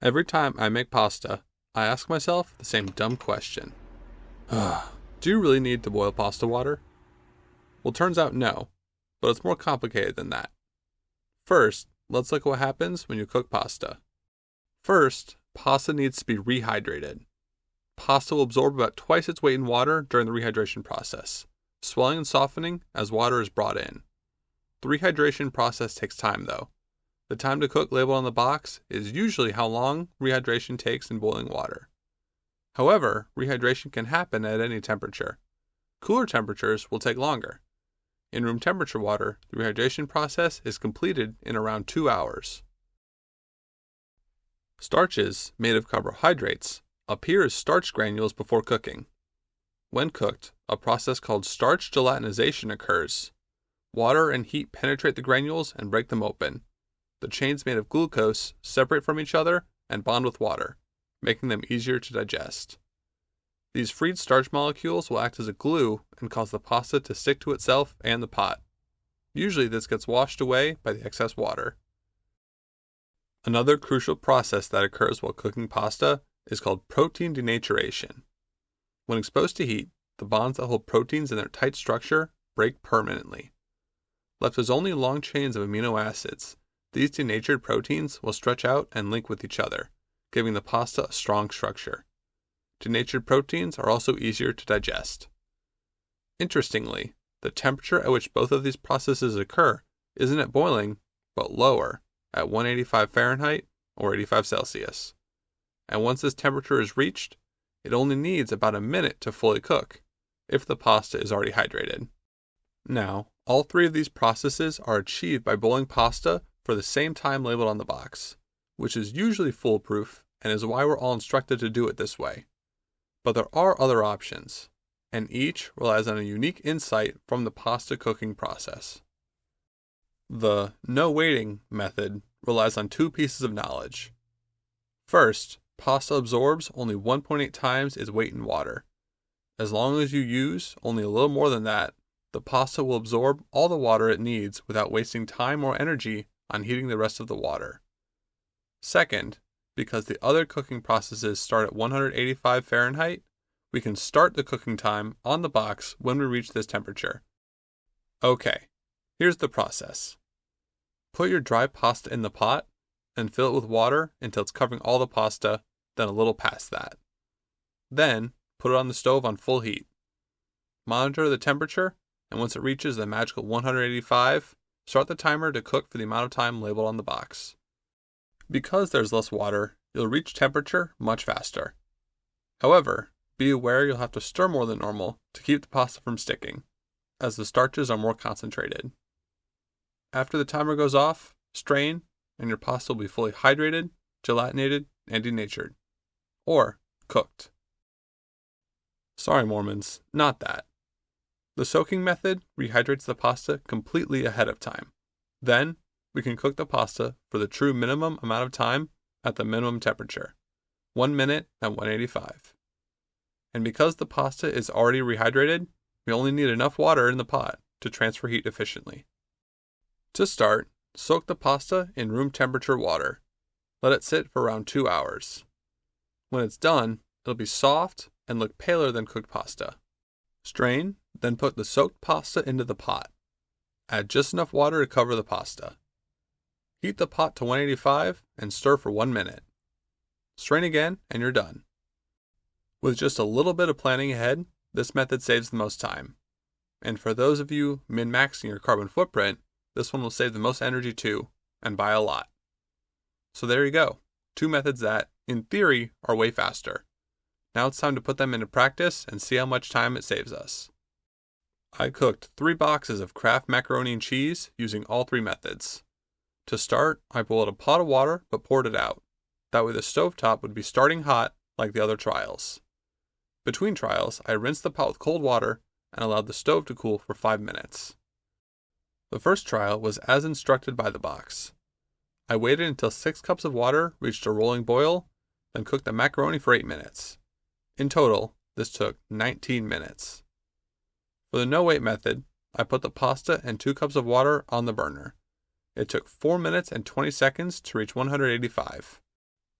Every time I make pasta, I ask myself the same dumb question. Do you really need to boil pasta water? Well, turns out no, but it's more complicated than that. First, let's look at what happens when you cook pasta. First, pasta needs to be rehydrated. Pasta will absorb about twice its weight in water during the rehydration process, swelling and softening as water is brought in. The rehydration process takes time though. The time to cook labeled on the box is usually how long rehydration takes in boiling water. However, rehydration can happen at any temperature. Cooler temperatures will take longer. In room temperature water, the rehydration process is completed in around 2 hours. Starches, made of carbohydrates, appear as starch granules before cooking. When cooked, a process called starch gelatinization occurs. Water and heat penetrate the granules and break them open. The chains made of glucose separate from each other and bond with water, making them easier to digest. These freed starch molecules will act as a glue and cause the pasta to stick to itself and the pot. Usually this gets washed away by the excess water. Another crucial process that occurs while cooking pasta is called protein denaturation. When exposed to heat, the bonds that hold proteins in their tight structure break permanently. Left as only long chains of amino acids, these denatured proteins will stretch out and link with each other, giving the pasta a strong structure. Denatured proteins are also easier to digest. Interestingly, the temperature at which both of these processes occur isn't at boiling, but lower, at 185 Fahrenheit or 85 Celsius. And once this temperature is reached, it only needs about a minute to fully cook, if the pasta is already hydrated. Now, all three of these processes are achieved by boiling pasta for the same time labeled on the box, which is usually foolproof and is why we're all instructed to do it this way. But there are other options, and each relies on a unique insight from the pasta cooking process. The no waiting method relies on two pieces of knowledge. First, pasta absorbs only 1.8 times its weight in water. As long as you use only a little more than that, the pasta will absorb all the water it needs without wasting time or energy on heating the rest of the water. Second, because the other cooking processes start at 185 Fahrenheit, we can start the cooking time on the box when we reach this temperature. Okay, here's the process. Put your dry pasta in the pot and fill it with water until it's covering all the pasta, then a little past that. Then, put it on the stove on full heat. Monitor the temperature, and once it reaches the magical 185, start the timer to cook for the amount of time labeled on the box. Because there's less water, you'll reach temperature much faster. However, be aware you'll have to stir more than normal to keep the pasta from sticking, as the starches are more concentrated. After the timer goes off, strain, and your pasta will be fully hydrated, gelatinated, and denatured. Or cooked. Sorry Mormons, not that. The soaking method rehydrates the pasta completely ahead of time. Then, we can cook the pasta for the true minimum amount of time at the minimum temperature, 1 minute at 185. And because the pasta is already rehydrated, we only need enough water in the pot to transfer heat efficiently. To start, soak the pasta in room temperature water. Let it sit for around 2 hours. When it's done, it'll be soft and look paler than cooked pasta. Strain, then put the soaked pasta into the pot. Add just enough water to cover the pasta. Heat the pot to 185 and stir for 1 minute. Strain again and you're done. With just a little bit of planning ahead, this method saves the most time. And for those of you min-maxing your carbon footprint, this one will save the most energy too, and by a lot. So there you go, 2 methods that, in theory, are way faster. Now it's time to put them into practice and see how much time it saves us. I cooked 3 boxes of Kraft macaroni and cheese using all 3 methods. To start, I boiled a pot of water but poured it out. That way the stovetop would be starting hot like the other trials. Between trials, I rinsed the pot with cold water and allowed the stove to cool for 5 minutes. The first trial was as instructed by the box. I waited until 6 cups of water reached a rolling boil, then cooked the macaroni for 8 minutes. In total, this took 19 minutes. For the no-wait method, I put the pasta and 2 cups of water on the burner. It took 4 minutes and 20 seconds to reach 185.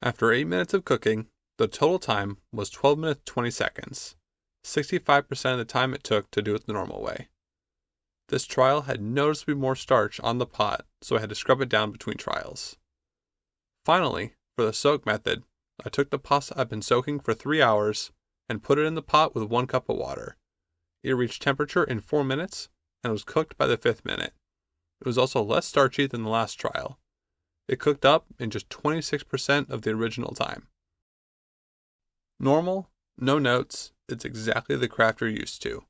After 8 minutes of cooking, the total time was 12 minutes 20 seconds, 65% of the time it took to do it the normal way. This trial had noticeably more starch on the pot, so I had to scrub it down between trials. Finally, for the soak method, I took the pasta I'd been soaking for 3 hours and put it in the pot with 1 cup of water. It reached temperature in 4 minutes and was cooked by the 5th minute. It was also less starchy than the last trial. It cooked up in just 26% of the original time. Normal, no notes, it's exactly the craft you're used to.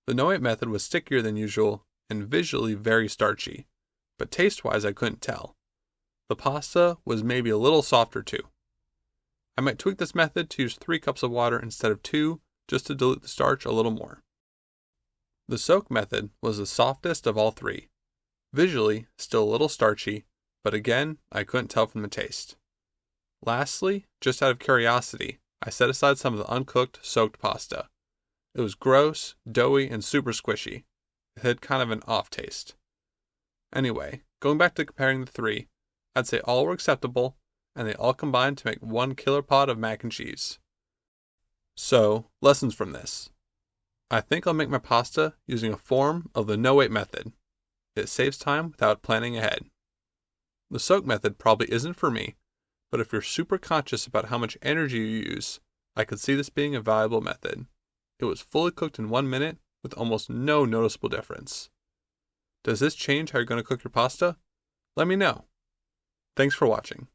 The no-wait method was stickier than usual and visually very starchy, but taste-wise I couldn't tell. The pasta was maybe a little softer too. I might tweak this method to use 3 cups of water instead of 2 just to dilute the starch a little more. The soak method was the softest of all 3. Visually, still a little starchy, but again, I couldn't tell from the taste. Lastly, just out of curiosity, I set aside some of the uncooked soaked pasta. It was gross, doughy, and super squishy. It had kind of an off taste. Anyway, going back to comparing the 3, I'd say all were acceptable, and they all combined to make one killer pot of mac and cheese. So, lessons from this. I think I'll make my pasta using a form of the no-wait method. It saves time without planning ahead. The soak method probably isn't for me, but if you're super conscious about how much energy you use, I could see this being a valuable method. It was fully cooked in 1 minute with almost no noticeable difference. Does this change how you're going to cook your pasta? Let me know. Thanks for watching.